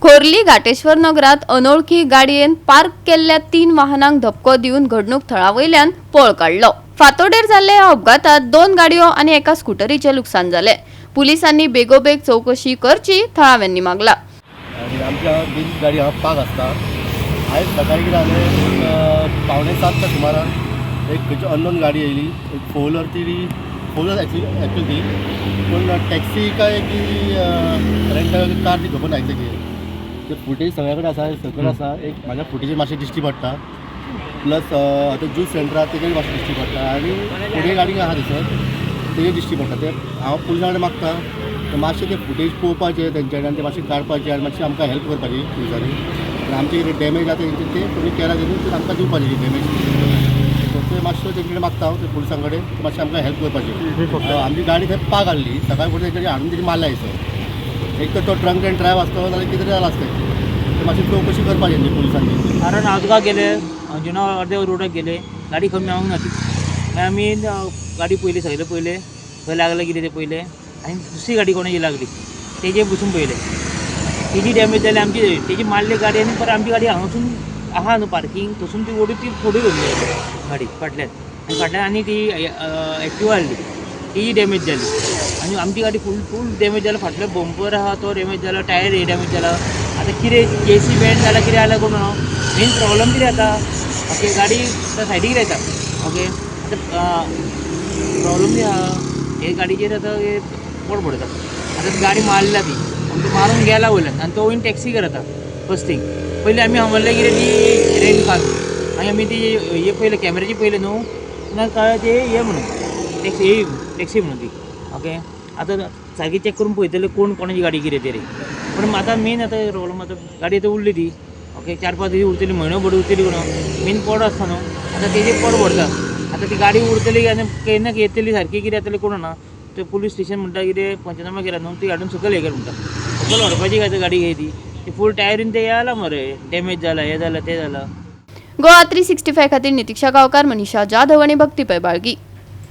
खोर्ली घाटेश्वर नगरात अनोळखी गाडयेन पार्क केल्ल्या 3 वाहनांक धपको दिवन घडणूक थळावयल्यान पळ काढलो। फातोडेर जाल्ल्या ह्या अपघातात 2 गाडयो आणि एका स्कूटरीचे लुकसाण झाले। पुलिसांनी बेगोबेग चौकशी करची थळाव्यांनी मागला। आणि आमच्या बिल गाडी हा पाक असता। आज सकाळी कितें जालें, 6:45 सुमारान एक खंयची अननोन गाडी येयली, एक फोर व्हीलर एक्चुअली ती पूण टॅक्सी काय की रेंटल कार ती खबर ना एक्झॅक्टली। ते फुटेज सगळ्या कडेन आसा, सकयल आसा। एक म्हाज्या फुटेजेर मातशें दिश्टी पडटा, प्लस आतां ज्यूस सेंटर आहा तेजेर मातशें दिश्टी पडटा, आनी फुडें गाडी आहा थंयसर तेजेर दिश्टी पडटा। ते हांव पुलिसां कडेन मागता ते मातशें ते फुटेज पळोवपाचें तेंच्यांनी आनी ते मातशें काडपाचें आनी मातशें आमकां हेल्प करपाची पुलिसांनी। आनी आमचे कितें डॅमेज जाता ते तुमी केला तेन्ना आमकां दिवपाची डॅमेज। ते मातशें तेंचे कडेन मागता हांव ते पुलिसां कडेन मातशें आमकां हेल्प करपाची। आमची गाडी थंय पाक हाडली, सकाळी फुडें तेंच्यानी हाडून तेजी मारल्या थंय। एक तर तो ड्रंक एंड ड्रायव्ह आसलो जाल्यार कितें जालां आसता ते मातशी चवकशी करपाची तेंची पुलिसांनी। कारण हांव तुका गेले अंजुना अर्दे रोडाक गेले, गाडी खंय मेळोंक ना ती। मागीर आमी गाडी पयली सगळे पयले खंय लागलें कितें तें पयलें, आनी दुसरी गाडी कोणाची लागली तेजेर बसून पयलें, तेजी डॅमेज जाली आमची, तेजी मारली गाडी आनी परत आमची गाडी हांगासून आहा न्हू पार्किंग थंयसून ती ओडून ती फुडें घेवन गाडी फाटल्यान आनी ती एक्टिवा हाडली तेजी डॅमेज जाली। आनी आमची गाडी फूल डॅमेज जाला, फाटलो बंपर आहा तो डॅमेज जाला, टायर हे डॅमेज जाला। आतां कितें केसी बँड जाल्यार कितें जाल्यार कोण मेन प्रॉब्लम कितें जाता, ओके गाडी सायडीक लायता, ओके आतां प्रॉब्लम कितें आहा हे गाडयेचेर आतां पड पडटा। आतां गाडी मारल्या ती आनी तो मारून गेला वयल्यान आनी तो वयन टॅक्सी करता फस्ट थिंग। पयलीं आमी हांव म्हणलें कितें ती रेंट कार, आनी आमी ती हे पयलें कॅमेराची पयलें न्हू ना कळ्ळें ते हे म्हणून टॅक्सी म्हणून ती, ओके आतां सारकी चॅक करून पळयतले कोणाची गाडी कितें तरी। पण आतां मेन आतां प्रॉब्लम आतां गाडी आतां उरली ती, ओके 4-5 दीस उरतली, म्हयनो भर उरतली कोण मेन पड आसता न्हू, आतां तेजेर पड पडटा। आतां ती गाडी उरतली आनी केन्ना येतली सारकी कितें जातलें कोण ना। ते पुलीस स्टेशन म्हणटा कितें पंचनामा केला न्हू, ती हाडून सकयल हे कर म्हणटा, सकयल व्हरपाची काय गाडी घे ती फूल टायरीन ते येयला मरे डॅमेज जाला, हे जालां ते जालां। गोवा 365 खातीर नितीक्षा गांवकार, मनीषा जाधव आणि भक्ती पैबाळगी।